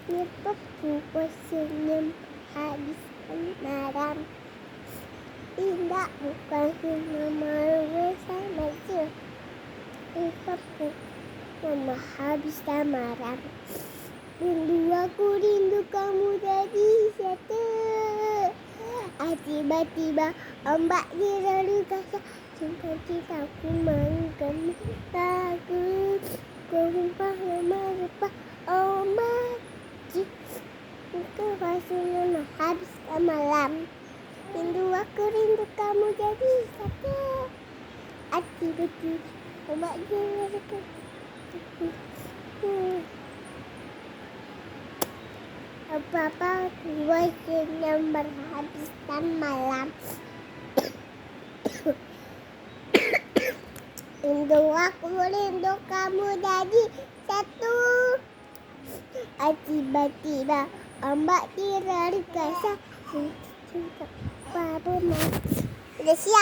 Nipaku senyum habis malam. Tidak bukan cuma malu sama dia. Nipaku mama habis malam. Rindu kamu jadi satu. Tiba-tiba ombak lalu kasar. Cinta-cintaku menggem lagu. Kumpah rupa ombak. Itu hasilnya habis malam. Rindu kamu jadi satu. Tiba-tiba ombak lalu kasar. Papa gue senyum berhabiskan malam. Rindu kamu jadi satu. Tiba-tiba ombak di lalu kasar. Cinta baru udah siap.